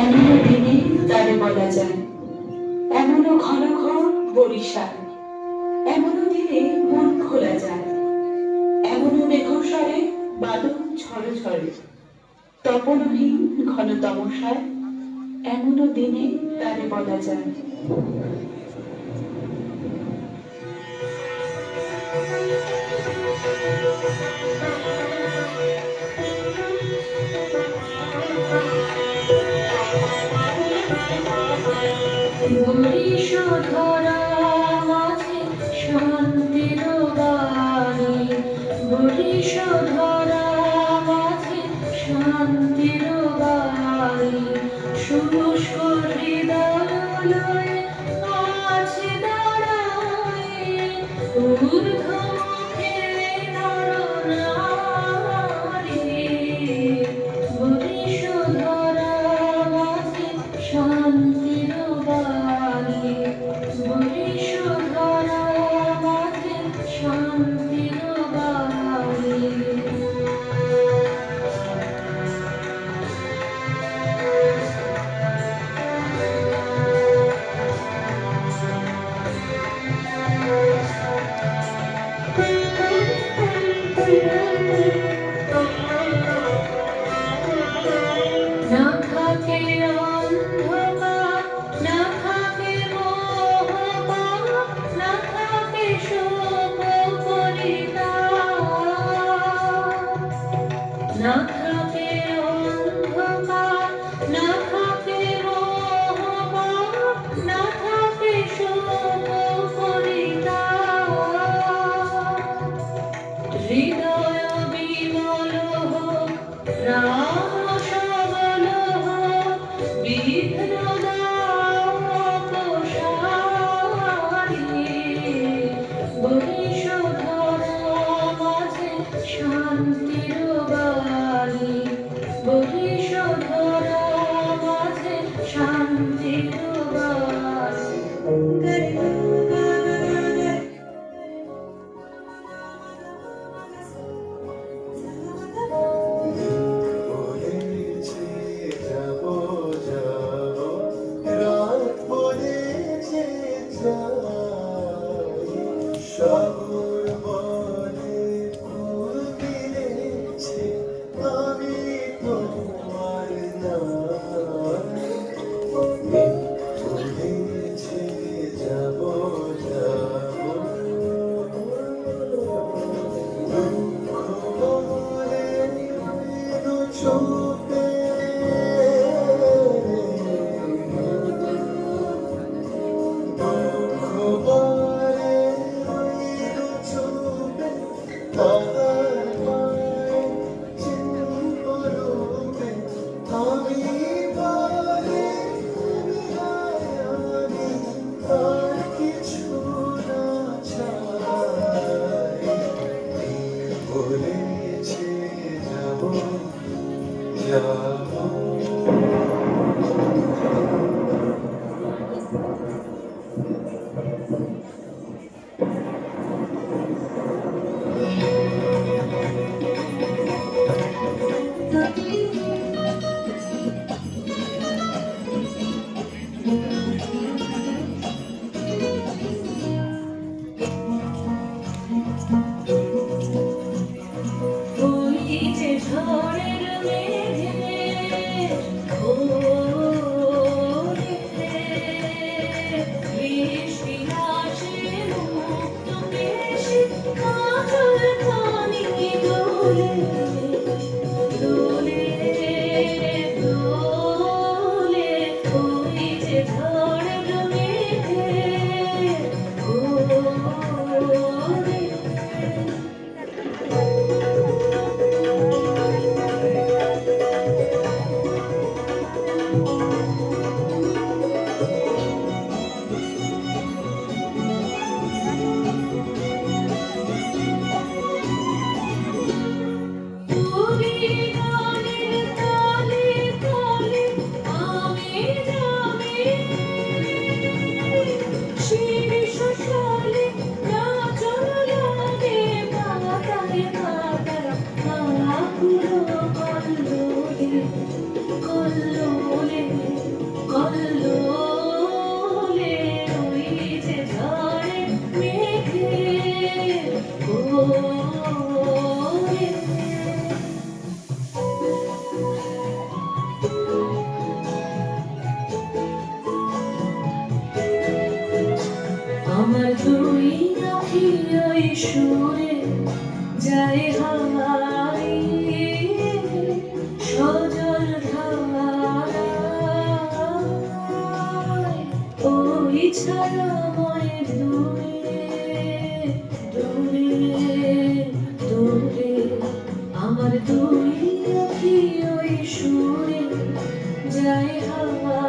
এমনও দিনে তারে বলা যায়, এমনও ঘন ঘন বরিশাল, এমনও দিনে মন খোলা যায়, এমনও মেঘস্বরে বাদল ঝড়ে ঝড়ে, তপনহীন ঘন তমসায়, এমনও দিনে তারে বলা যায়। বরিশধরা মাঝে শান্তির বাণী, বরিশধরা মাঝে শান্তির বাণী, শুষ্ক হৃদয় লয়ে আছে দাঁড়ায়, ঊর্ধ্বমুখে নরনারী, বরিশধরা মাঝে শান্তির বাণী, বরিশধরা মাঝে শান্তির বাণী। না থাকে অন্ধকার, না থাকে মোহপাপ, না থাকে শোক পরিতাপ, না থাকে অন্ধকার, না থাকে মোহপাপ, না থাকে শোক পরিতাপ। হৃদয় বিমল হোক, প্রাণ সবল হোক, বিঘ্ন দাও অপসারি, বরিশধরা মাঝে শান্তির বাণী, বরিশধরা মাঝে শান্তির বাণী। বলেছে যাব যাব, রাত বলেছে যাই, সাগর বলে ফুল মিলেছে, আমি তোমার নাই। বলেছে যাব যাব, দুঃখ বলে দু চোখে, দুঃখ বলে দু চোখে, তাহার পায়ে চিহ্ন রূপে, আমি বলে আমি আর কিছু না চাই। বলেছে যাব যাব। ওই যে ঝড়ের মেঘে ওড়ে, বৃষ্টি আসে মুক্ত কেশে, কাজল খানি দোলে দোলে দোলে। ওই যে ঝড়ের মেঘে ওড়ে, তুমি গানের তালে তালে আমি যাবি, শীর্ষ সালে নাচন লাগে পাতায় পাতায়, আকুল পল্লবে আমার দুই আখি ওই সুরে যায় হাওয়ায় সজল ধারায় ওই ছায়াময় দূরে দূরে দূরে আমার দুই আখি ওই সুরে যায় হাওয়ায়